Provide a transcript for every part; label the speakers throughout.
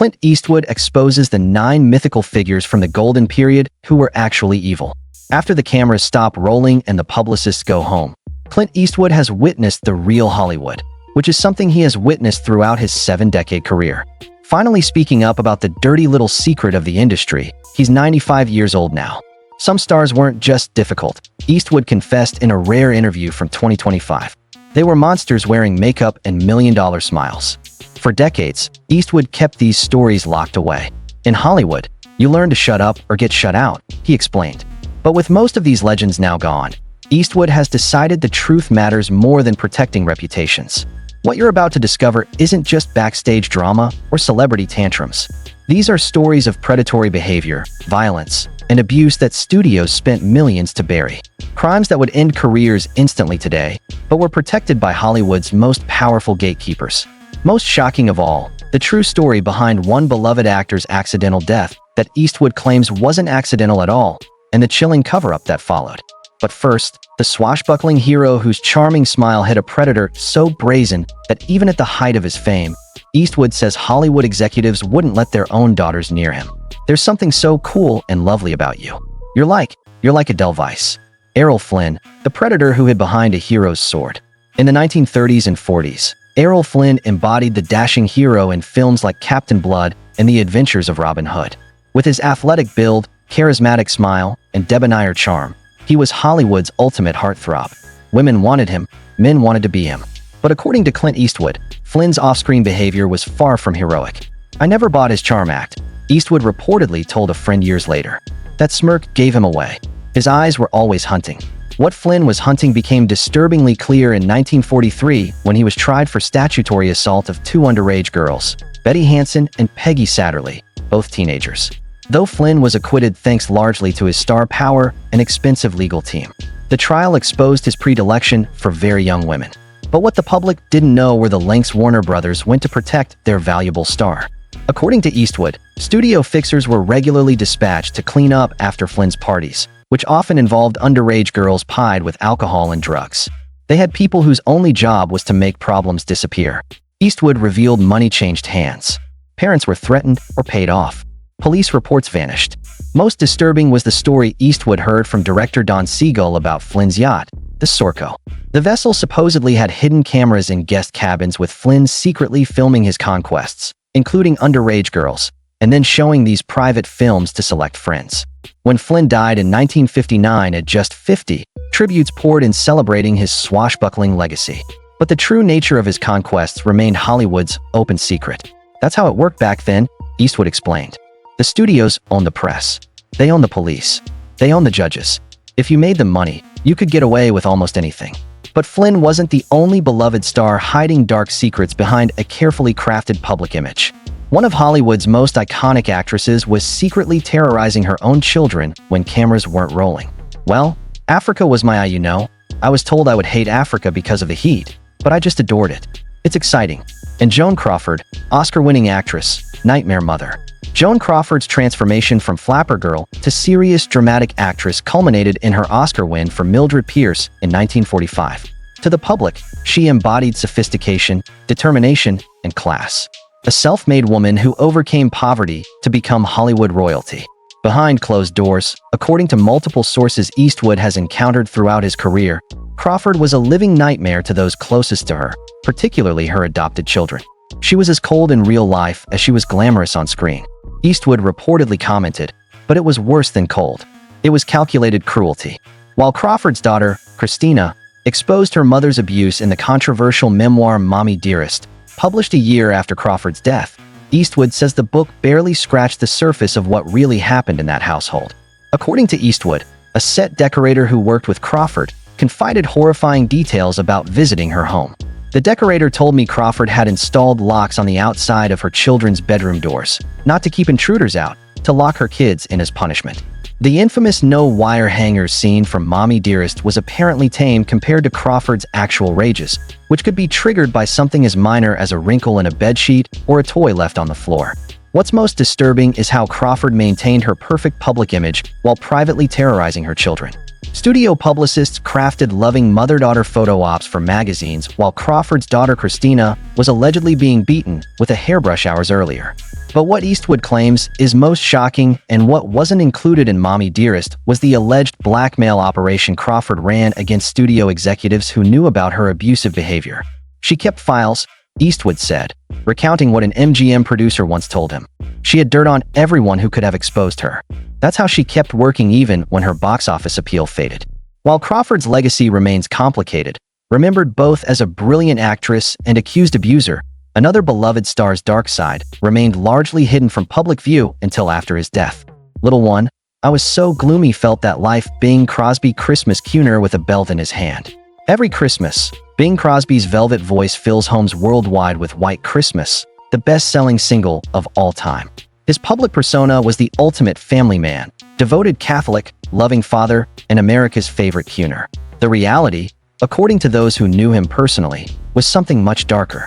Speaker 1: Clint Eastwood exposes the 9 mythical figures from the golden period who were actually evil. After the cameras stop rolling and the publicists go home, Clint Eastwood has witnessed the real Hollywood, which is something he has witnessed throughout his 7-decade career. Finally speaking up about the dirty little secret of the industry, he's 95 years old now. Some stars weren't just difficult, Eastwood confessed in a rare interview from 2025. They were monsters wearing makeup and million-dollar smiles. For decades, Eastwood kept these stories locked away. In Hollywood, you learn to shut up or get shut out, he explained. But with most of these legends now gone, Eastwood has decided the truth matters more than protecting reputations. What you're about to discover isn't just backstage drama or celebrity tantrums. These are stories of predatory behavior, violence, and abuse that studios spent millions to bury. Crimes that would end careers instantly today, but were protected by Hollywood's most powerful gatekeepers. Most shocking of all, the true story behind one beloved actor's accidental death that Eastwood claims wasn't accidental at all, and the chilling cover-up that followed. But first, the swashbuckling hero whose charming smile hit a predator so brazen that even at the height of his fame, Eastwood says Hollywood executives wouldn't let their own daughters near him. There's something so cool and lovely about you. You're like Edelweiss. Errol Flynn, the predator who hid behind a hero's sword. In the 1930s and 40s, Errol Flynn embodied the dashing hero in films like Captain Blood and The Adventures of Robin Hood. With his athletic build, charismatic smile, and debonair charm, he was Hollywood's ultimate heartthrob. Women wanted him, men wanted to be him. But according to Clint Eastwood, Flynn's off-screen behavior was far from heroic. "I never bought his charm act," Eastwood reportedly told a friend years later. That smirk gave him away. His eyes were always hunting. What Flynn was hunting became disturbingly clear in 1943 when he was tried for statutory assault of 2 underage girls, Betty Hansen and Peggy Satterley, both teenagers. Though Flynn was acquitted thanks largely to his star power and expensive legal team, the trial exposed his predilection for very young women. But what the public didn't know were the lengths Warner Brothers went to protect their valuable star. According to Eastwood, studio fixers were regularly dispatched to clean up after Flynn's parties, which often involved underage girls pied with alcohol and drugs. They had people whose only job was to make problems disappear. Eastwood revealed money changed hands. Parents were threatened or paid off. Police reports vanished. Most disturbing was the story Eastwood heard from director Don Siegel about Flynn's yacht, the Sorco. The vessel supposedly had hidden cameras in guest cabins with Flynn secretly filming his conquests, including underage girls, and then showing these private films to select friends. When Flynn died in 1959 at just 50, tributes poured in celebrating his swashbuckling legacy. But the true nature of his conquests remained Hollywood's open secret. That's how it worked back then, Eastwood explained. The studios owned the press. They owned the police. They owned the judges. If you made them money, you could get away with almost anything. But Flynn wasn't the only beloved star hiding dark secrets behind a carefully crafted public image. One of Hollywood's most iconic actresses was secretly terrorizing her own children when cameras weren't rolling. "Well, Africa was my eye, you know. I was told I would hate Africa because of the heat, but I just adored it. It's exciting." And Joan Crawford, Oscar-winning actress, nightmare mother. Joan Crawford's transformation from flapper girl to serious dramatic actress culminated in her Oscar win for Mildred Pierce in 1945. To the public, she embodied sophistication, determination, and class. A self-made woman who overcame poverty to become Hollywood royalty. Behind closed doors, according to multiple sources Eastwood has encountered throughout his career, Crawford was a living nightmare to those closest to her, particularly her adopted children. She was as cold in real life as she was glamorous on screen. Eastwood reportedly commented, "But it was worse than cold. It was calculated cruelty." While Crawford's daughter, Christina, exposed her mother's abuse in the controversial memoir Mommy Dearest, published a year after Crawford's death, Eastwood says the book barely scratched the surface of what really happened in that household. According to Eastwood, a set decorator who worked with Crawford confided horrifying details about visiting her home. "The decorator told me Crawford had installed locks on the outside of her children's bedroom doors, not to keep intruders out, to lock her kids in as punishment." The infamous no-wire hangers scene from Mommy Dearest was apparently tame compared to Crawford's actual rages, which could be triggered by something as minor as a wrinkle in a bedsheet or a toy left on the floor. What's most disturbing is how Crawford maintained her perfect public image while privately terrorizing her children. Studio publicists crafted loving mother-daughter photo ops for magazines while Crawford's daughter Christina was allegedly being beaten with a hairbrush hours earlier. But what Eastwood claims is most shocking and what wasn't included in Mommy Dearest was the alleged blackmail operation Crawford ran against studio executives who knew about her abusive behavior. She kept files, Eastwood said, recounting what an MGM producer once told him. She had dirt on everyone who could have exposed her. That's how she kept working even when her box office appeal faded. While Crawford's legacy remains complicated, remembered both as a brilliant actress and accused abuser, another beloved star's dark side remained largely hidden from public view until after his death. Little one, I was so gloomy felt that life, Bing Crosby Christmas Kuhner with a belt in his hand. Every Christmas, Bing Crosby's velvet voice fills homes worldwide with White Christmas, the best-selling single of all time. His public persona was the ultimate family man, devoted Catholic, loving father, and America's favorite Kuhner. The reality, according to those who knew him personally, was something much darker.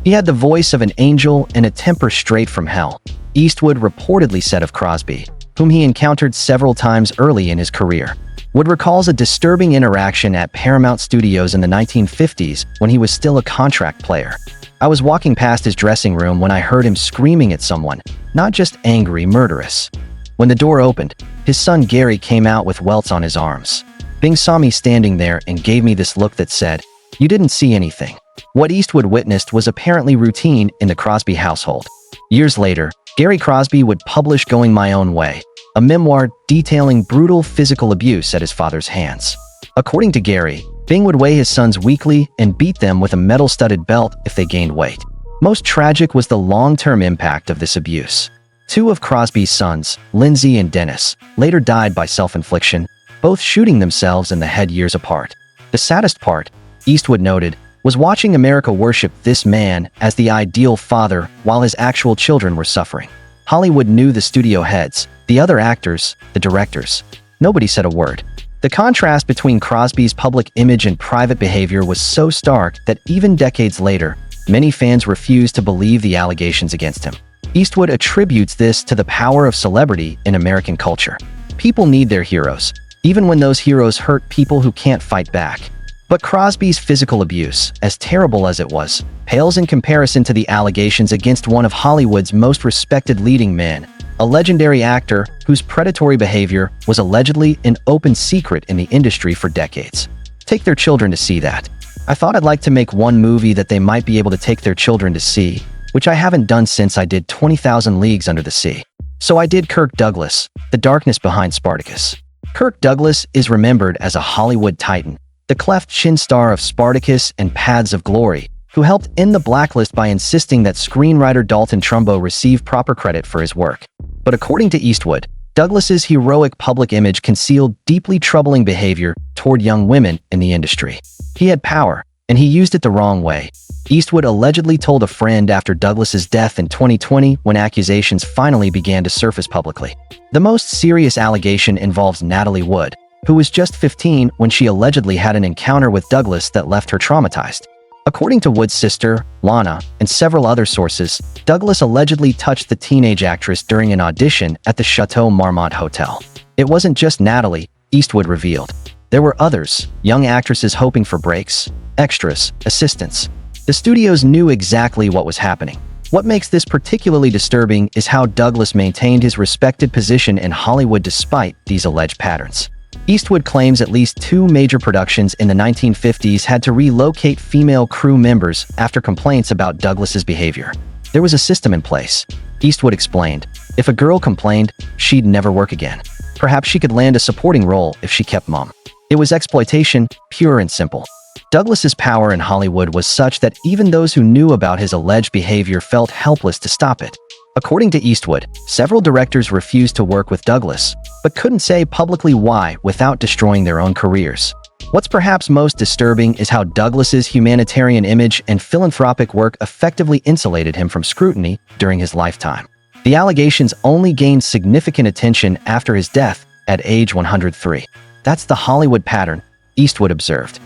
Speaker 1: He had the voice of an angel and a temper straight from hell, Eastwood reportedly said of Crosby, whom he encountered several times early in his career. Wood recalls a disturbing interaction at Paramount Studios in the 1950s when he was still a contract player. I was walking past his dressing room when I heard him screaming at someone, not just angry, murderous. When the door opened, his son Gary came out with welts on his arms. Bing saw me standing there and gave me this look that said, "You didn't see anything." What Eastwood witnessed was apparently routine in the Crosby household. Years later, Gary Crosby would publish Going My Own Way, a memoir detailing brutal physical abuse at his father's hands. According to Gary, Bing would weigh his sons weekly and beat them with a metal-studded belt if they gained weight. Most tragic was the long-term impact of this abuse. Two of Crosby's sons, Lindsay and Dennis, later died by self-infliction, both shooting themselves in the head years apart. The saddest part, Eastwood noted, was watching America worship this man as the ideal father while his actual children were suffering. Hollywood knew the studio heads, the other actors, the directors. Nobody said a word. The contrast between Crosby's public image and private behavior was so stark that even decades later, many fans refused to believe the allegations against him. Eastwood attributes this to the power of celebrity in American culture. People need their heroes, even when those heroes hurt people who can't fight back. But Crosby's physical abuse, as terrible as it was, pales in comparison to the allegations against one of Hollywood's most respected leading men, a legendary actor whose predatory behavior was allegedly an open secret in the industry for decades. Take their children to see that. I thought I'd like to make one movie that they might be able to take their children to see, which I haven't done since I did 20,000 Leagues Under the Sea. So I did Kirk Douglas, The Darkness Behind Spartacus. Kirk Douglas is remembered as a Hollywood titan, the cleft chin star of Spartacus and Paths of Glory, who helped end the blacklist by insisting that screenwriter Dalton Trumbo receive proper credit for his work. But according to Eastwood, Douglas's heroic public image concealed deeply troubling behavior toward young women in the industry. He had power, and he used it the wrong way. Eastwood allegedly told a friend after Douglas's death in 2020 when accusations finally began to surface publicly. The most serious allegation involves Natalie Wood, who was just 15 when she allegedly had an encounter with Douglas that left her traumatized. According to Wood's sister, Lana, and several other sources, Douglas allegedly touched the teenage actress during an audition at the Chateau Marmont Hotel. It wasn't just Natalie, Eastwood revealed. There were others, young actresses hoping for breaks, extras, assistants. The studios knew exactly what was happening. What makes this particularly disturbing is how Douglas maintained his respected position in Hollywood despite these alleged patterns. Eastwood claims at least 2 major productions in the 1950s had to relocate female crew members after complaints about Douglas's behavior. There was a system in place. Eastwood explained, if a girl complained, she'd never work again. Perhaps she could land a supporting role if she kept mum. It was exploitation, pure and simple. Douglas's power in Hollywood was such that even those who knew about his alleged behavior felt helpless to stop it. According to Eastwood, several directors refused to work with Douglas, but couldn't say publicly why without destroying their own careers. What's perhaps most disturbing is how Douglas's humanitarian image and philanthropic work effectively insulated him from scrutiny during his lifetime. The allegations only gained significant attention after his death at age 103. That's the Hollywood pattern, Eastwood observed.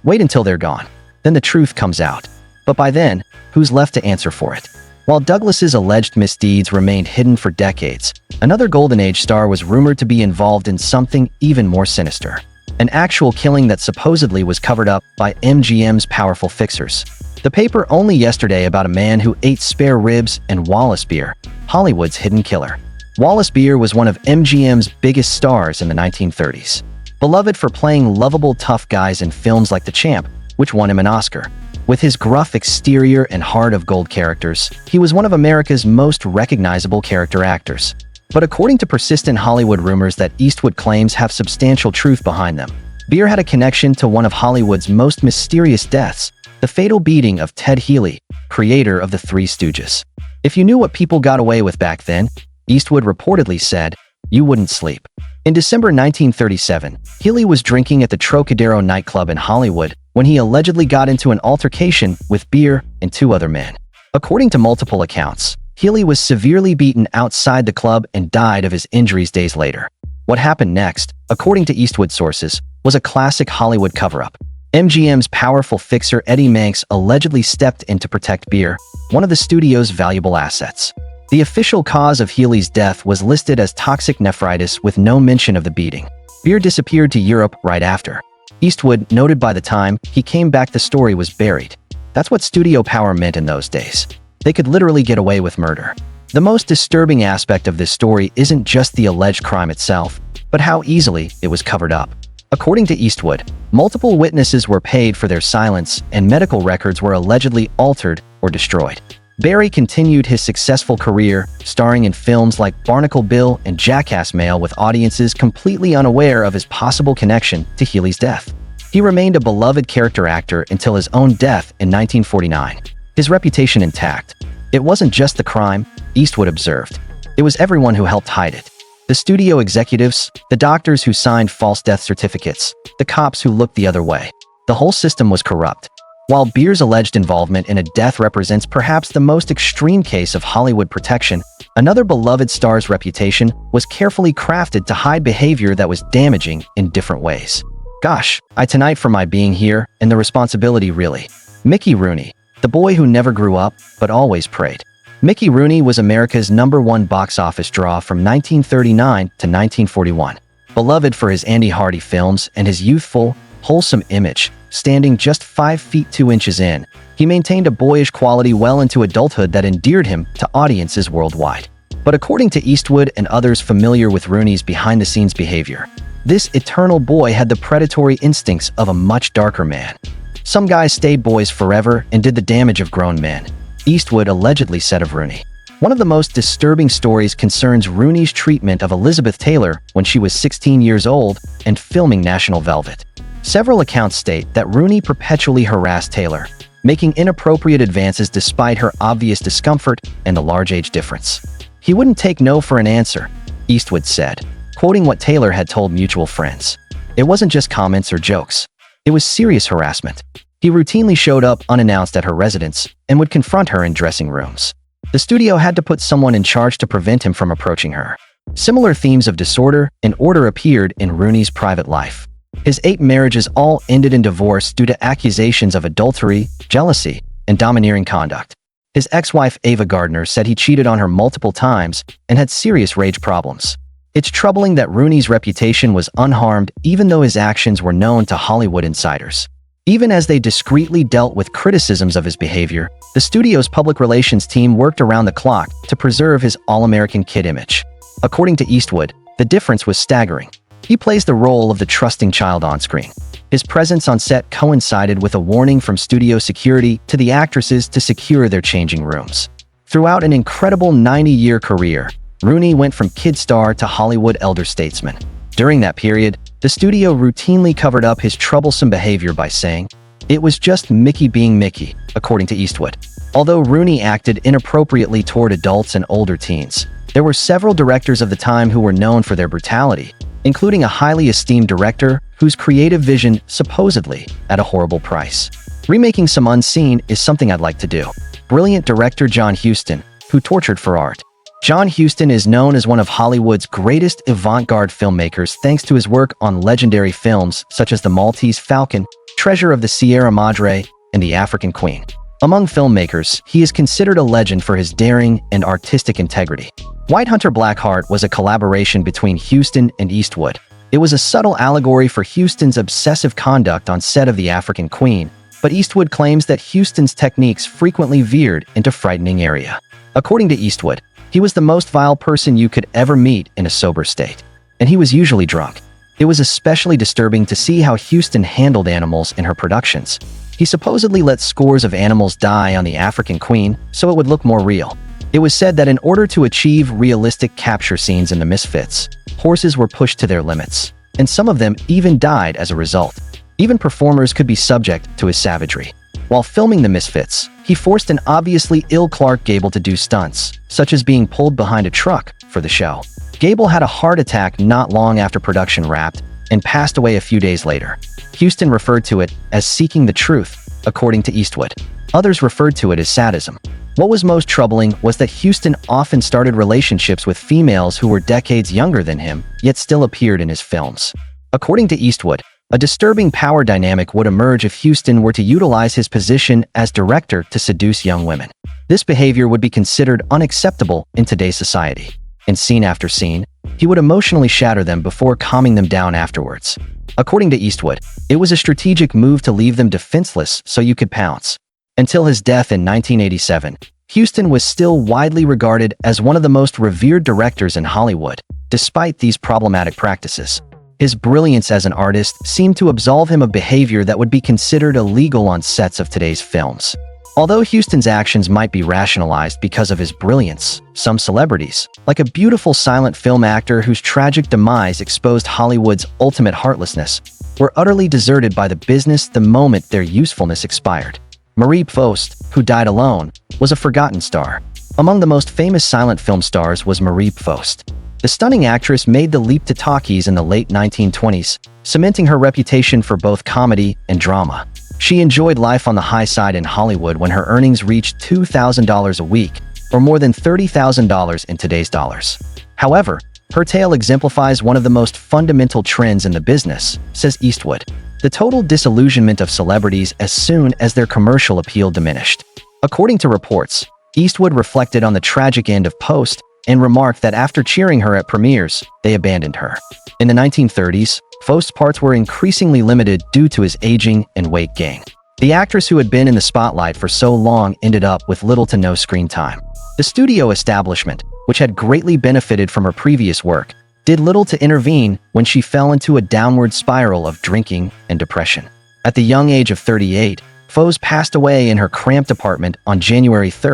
Speaker 1: Wait until they're gone. Then the truth comes out. But by then, who's left to answer for it? While Douglas's alleged misdeeds remained hidden for decades, another Golden Age star was rumored to be involved in something even more sinister. An actual killing that supposedly was covered up by MGM's powerful fixers. The paper only yesterday about a man who ate spare ribs and Wallace Beer, Hollywood's hidden killer. Wallace Beer was one of MGM's biggest stars in the 1930s. Beloved for playing lovable tough guys in films like The Champ, which won him an Oscar. With his gruff exterior and heart of gold characters, he was one of America's most recognizable character actors. But according to persistent Hollywood rumors that Eastwood claims have substantial truth behind them, Beer had a connection to one of Hollywood's most mysterious deaths, the fatal beating of Ted Healy, creator of the Three Stooges. If you knew what people got away with back then, Eastwood reportedly said, you wouldn't sleep. In December 1937, Healy was drinking at the Trocadero nightclub in Hollywood when he allegedly got into an altercation with Beer and two other men. According to multiple accounts, Healy was severely beaten outside the club and died of his injuries days later. What happened next, according to Eastwood sources, was a classic Hollywood cover-up. MGM's powerful fixer Eddie Manx allegedly stepped in to protect Beer, one of the studio's valuable assets. The official cause of Healy's death was listed as toxic nephritis with no mention of the beating. Beer disappeared to Europe right after. Eastwood noted by the time he came back the story was buried. That's what studio power meant in those days. They could literally get away with murder. The most disturbing aspect of this story isn't just the alleged crime itself, but how easily it was covered up. According to Eastwood, multiple witnesses were paid for their silence and medical records were allegedly altered or destroyed. Barry continued his successful career, starring in films like Barnacle Bill and Jackass Male with audiences completely unaware of his possible connection to Healy's death. He remained a beloved character actor until his own death in 1949. His reputation intact. It wasn't just the crime, Eastwood observed. It was everyone who helped hide it. The studio executives, the doctors who signed false death certificates, the cops who looked the other way. The whole system was corrupt. While Beer's alleged involvement in a death represents perhaps the most extreme case of Hollywood protection, another beloved star's reputation was carefully crafted to hide behavior that was damaging in different ways. Gosh, I tonight for my being here and the responsibility really. Mickey Rooney, the boy who never grew up but always prayed. Mickey Rooney was America's #1 box office draw from 1939 to 1941. Beloved for his Andy Hardy films and his youthful, wholesome image, standing just 5 feet 2 inches in, he maintained a boyish quality well into adulthood that endeared him to audiences worldwide. But according to Eastwood and others familiar with Rooney's behind-the-scenes behavior, this eternal boy had the predatory instincts of a much darker man. Some guys stayed boys forever and did the damage of grown men, Eastwood allegedly said of Rooney. One of the most disturbing stories concerns Rooney's treatment of Elizabeth Taylor when she was 16 years old and filming National Velvet. Several accounts state that Rooney perpetually harassed Taylor, making inappropriate advances despite her obvious discomfort and the large age difference. He wouldn't take no for an answer, Eastwood said, quoting what Taylor had told mutual friends. It wasn't just comments or jokes. It was serious harassment. He routinely showed up unannounced at her residence and would confront her in dressing rooms. The studio had to put someone in charge to prevent him from approaching her. Similar themes of disorder and order appeared in Rooney's private life. His 8 marriages all ended in divorce due to accusations of adultery, jealousy, and domineering conduct. His ex-wife Ava Gardner said he cheated on her multiple times and had serious rage problems. It's troubling that Rooney's reputation was unharmed even though his actions were known to Hollywood insiders. Even as they discreetly dealt with criticisms of his behavior, the studio's public relations team worked around the clock to preserve his all-American kid image. According to Eastwood, the difference was staggering. He plays the role of the trusting child on screen. His presence on set coincided with a warning from studio security to the actresses to secure their changing rooms. Throughout an incredible 90-year career, Rooney went from kid star to Hollywood elder statesman. During that period, the studio routinely covered up his troublesome behavior by saying, "It was just Mickey being Mickey," according to Eastwood. Although Rooney acted inappropriately toward adults and older teens, there were several directors of the time who were known for their brutality, including a highly esteemed director whose creative vision supposedly at a horrible price. Remaking some unseen is something I'd like to do. Brilliant director John Huston, who tortured for art. John Huston is known as one of Hollywood's greatest avant-garde filmmakers thanks to his work on legendary films such as The Maltese Falcon, Treasure of the Sierra Madre, and The African Queen. Among filmmakers, he is considered a legend for his daring and artistic integrity. Whitehunter Blackheart was a collaboration between Huston and Eastwood. It was a subtle allegory for Huston's obsessive conduct on set of The African Queen, but Eastwood claims that Huston's techniques frequently veered into frightening area. According to Eastwood, he was the most vile person you could ever meet in a sober state, and he was usually drunk. It was especially disturbing to see how Huston handled animals in her productions. He supposedly let scores of animals die on The African Queen so it would look more real. It was said that in order to achieve realistic capture scenes in The Misfits, horses were pushed to their limits, and some of them even died as a result. Even performers could be subject to his savagery. While filming The Misfits, he forced an obviously ill Clark Gable to do stunts, such as being pulled behind a truck for the show. Gable had a heart attack not long after production wrapped and passed away a few days later. Huston referred to it as seeking the truth, according to Eastwood. Others referred to it as sadism. What was most troubling was that Huston often started relationships with females who were decades younger than him, yet still appeared in his films. According to Eastwood, a disturbing power dynamic would emerge if Huston were to utilize his position as director to seduce young women. This behavior would be considered unacceptable in today's society. In scene after scene, he would emotionally shatter them before calming them down afterwards. According to Eastwood, it was a strategic move to leave them defenseless so you could pounce. Until his death in 1987, Huston was still widely regarded as one of the most revered directors in Hollywood, despite these problematic practices. His brilliance as an artist seemed to absolve him of behavior that would be considered illegal on sets of today's films. Although Huston's actions might be rationalized because of his brilliance, some celebrities, like a beautiful silent film actor whose tragic demise exposed Hollywood's ultimate heartlessness, were utterly deserted by the business the moment their usefulness expired. Marie Post, who died alone, was a forgotten star. Among the most famous silent film stars was Marie Post. The stunning actress made the leap to talkies in the late 1920s, cementing her reputation for both comedy and drama. She enjoyed life on the high side in Hollywood when her earnings reached $2,000 a week, or more than $30,000 in today's dollars. However, her tale exemplifies one of the most fundamental trends in the business, says Eastwood: the total disillusionment of celebrities as soon as their commercial appeal diminished. According to reports, Eastwood reflected on the tragic end of Post and remarked that after cheering her at premieres, they abandoned her. In the 1930s, Post's parts were increasingly limited due to his aging and weight gain. The actress who had been in the spotlight for so long ended up with little to no screen time. The studio establishment, which had greatly benefited from her previous work, did little to intervene when she fell into a downward spiral of drinking and depression. At the young age of 38, Post passed away in her cramped apartment on January 3,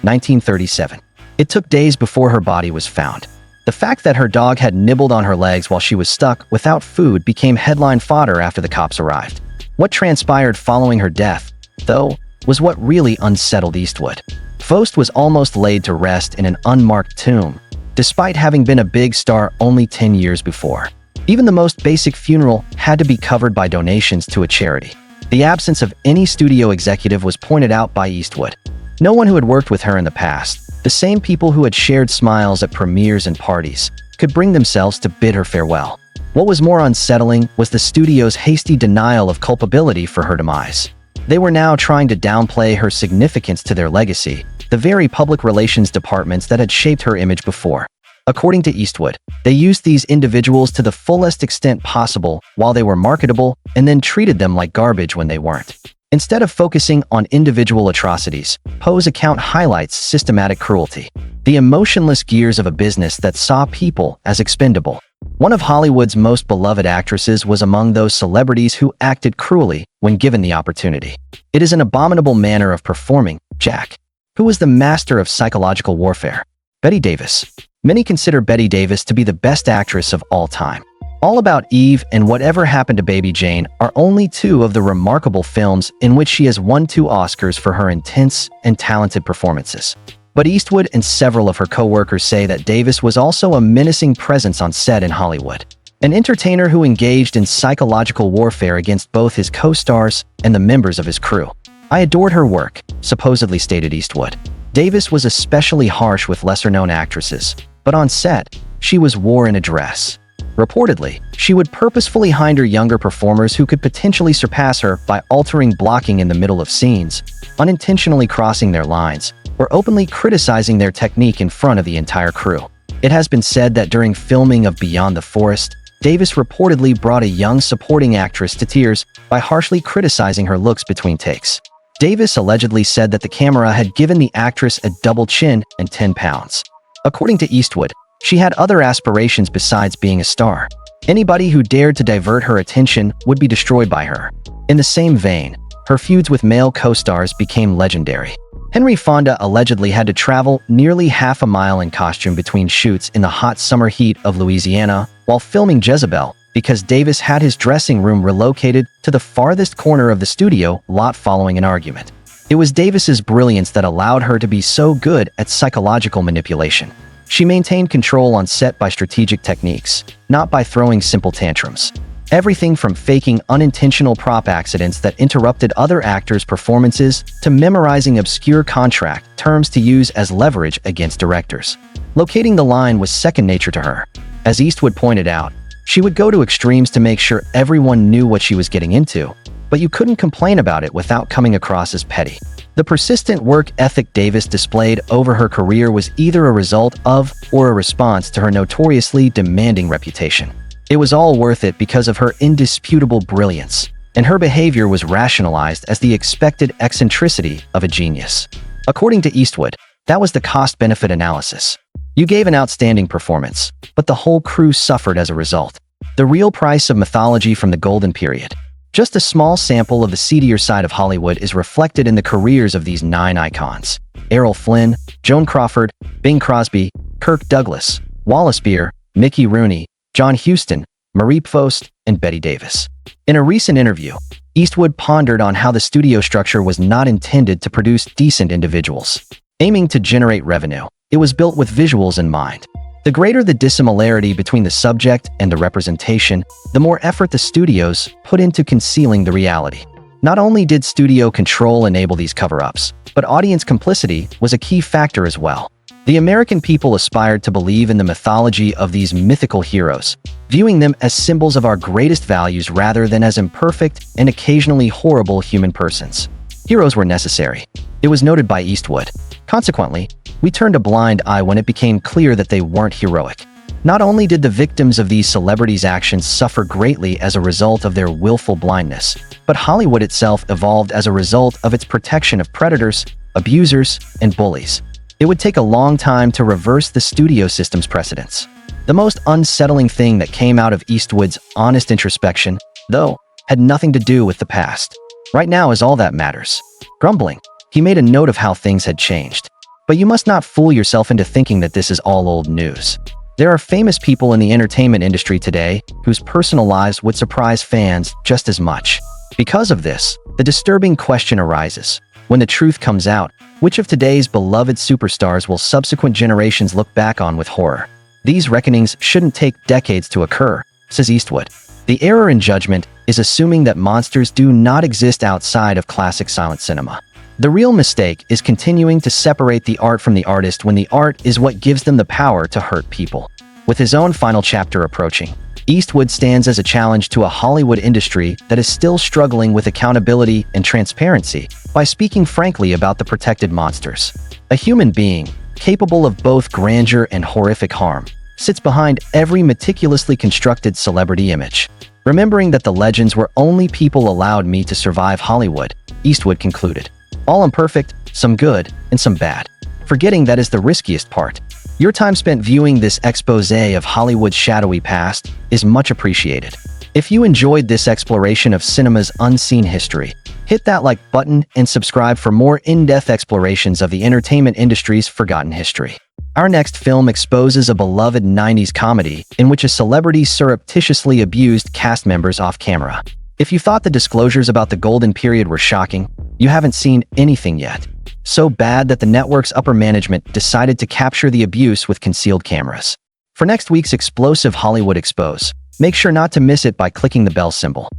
Speaker 1: 1937. It took days before her body was found. The fact that her dog had nibbled on her legs while she was stuck without food became headline fodder after the cops arrived. What transpired following her death, though, was what really unsettled Eastwood. Post was almost laid to rest in an unmarked tomb, despite having been a big star only 10 years before. Even the most basic funeral had to be covered by donations to a charity. The absence of any studio executive was pointed out by Eastwood. No one who had worked with her in the past, the same people who had shared smiles at premieres and parties, could bring themselves to bid her farewell. What was more unsettling was the studio's hasty denial of culpability for her demise. They were now trying to downplay her significance to their legacy, the very public relations departments that had shaped her image before. According to Eastwood, they used these individuals to the fullest extent possible while they were marketable and then treated them like garbage when they weren't. Instead of focusing on individual atrocities, Poe's account highlights systematic cruelty, the emotionless gears of a business that saw people as expendable. One of Hollywood's most beloved actresses was among those celebrities who acted cruelly when given the opportunity. It is an abominable manner of performing, Jack. Who was the master of psychological warfare? Bette Davis. Many consider Bette Davis to be the best actress of all time. All About Eve and Whatever Happened to Baby Jane are only two of the remarkable films in which she has won 2 Oscars for her intense and talented performances. But Eastwood and several of her co-workers say that Davis was also a menacing presence on set in Hollywood, an entertainer who engaged in psychological warfare against both his co-stars and the members of his crew. I adored her work, supposedly stated Eastwood. Davis was especially harsh with lesser-known actresses, but on set, she was war in a dress. Reportedly, she would purposefully hinder younger performers who could potentially surpass her by altering blocking in the middle of scenes, unintentionally crossing their lines, or openly criticizing their technique in front of the entire crew. It has been said that during filming of Beyond the Forest, Davis reportedly brought a young supporting actress to tears by harshly criticizing her looks between takes. Davis allegedly said that the camera had given the actress a double chin and 10 pounds. According to Eastwood, she had other aspirations besides being a star. Anybody who dared to divert her attention would be destroyed by her. In the same vein, her feuds with male co-stars became legendary. Henry Fonda allegedly had to travel nearly half a mile in costume between shoots in the hot summer heat of Louisiana while filming Jezebel because Davis had his dressing room relocated to the farthest corner of the studio lot following an argument. It was Davis's brilliance that allowed her to be so good at psychological manipulation. She maintained control on set by strategic techniques, not by throwing simple tantrums. Everything from faking unintentional prop accidents that interrupted other actors' performances to memorizing obscure contract terms to use as leverage against directors. Locating the line was second nature to her. As Eastwood pointed out, she would go to extremes to make sure everyone knew what she was getting into, but you couldn't complain about it without coming across as petty. The persistent work ethic Davis displayed over her career was either a result of or a response to her notoriously demanding reputation. It was all worth it because of her indisputable brilliance, and her behavior was rationalized as the expected eccentricity of a genius. According to Eastwood, that was the cost-benefit analysis. You gave an outstanding performance, but the whole crew suffered as a result. The real price of mythology from the golden period. Just a small sample of the seedier side of Hollywood is reflected in the careers of these 9 icons: Errol Flynn, Joan Crawford, Bing Crosby, Kirk Douglas, Wallace Beer, Mickey Rooney, John Huston, Marie Post, and Betty Davis. In a recent interview, Eastwood pondered on how the studio structure was not intended to produce decent individuals. Aiming to generate revenue, it was built with visuals in mind. The greater the dissimilarity between the subject and the representation, the more effort the studios put into concealing the reality. Not only did studio control enable these cover-ups, but audience complicity was a key factor as well. The American people aspired to believe in the mythology of these mythical heroes, viewing them as symbols of our greatest values rather than as imperfect and occasionally horrible human persons. Heroes were necessary. It was noted by Eastwood. Consequently, we turned a blind eye when it became clear that they weren't heroic. Not only did the victims of these celebrities' actions suffer greatly as a result of their willful blindness, but Hollywood itself evolved as a result of its protection of predators, abusers, and bullies. It would take a long time to reverse the studio system's precedents. The most unsettling thing that came out of Eastwood's honest introspection, though, had nothing to do with the past. Right now is all that matters. Grumbling, he made a note of how things had changed. But you must not fool yourself into thinking that this is all old news. There are famous people in the entertainment industry today whose personal lives would surprise fans just as much. Because of this, the disturbing question arises: when the truth comes out, which of today's beloved superstars will subsequent generations look back on with horror? These reckonings shouldn't take decades to occur, says Eastwood. The error in judgment is assuming that monsters do not exist outside of classic silent cinema. The real mistake is continuing to separate the art from the artist when the art is what gives them the power to hurt people. With his own final chapter approaching, Eastwood stands as a challenge to a Hollywood industry that is still struggling with accountability and transparency by speaking frankly about the protected monsters. A human being, capable of both grandeur and horrific harm, sits behind every meticulously constructed celebrity image. Remembering that the legends were only people allowed me to survive Hollywood, Eastwood concluded. All imperfect, some good, and some bad. Forgetting that is the riskiest part. Your time spent viewing this exposé of Hollywood's shadowy past is much appreciated. If you enjoyed this exploration of cinema's unseen history, hit that like button and subscribe for more in-depth explorations of the entertainment industry's forgotten history. Our next film exposes a beloved 90s comedy in which a celebrity surreptitiously abused cast members off camera. If you thought the disclosures about the golden period were shocking, you haven't seen anything yet. So bad that the network's upper management decided to capture the abuse with concealed cameras. For next week's explosive Hollywood expose, make sure not to miss it by clicking the bell symbol.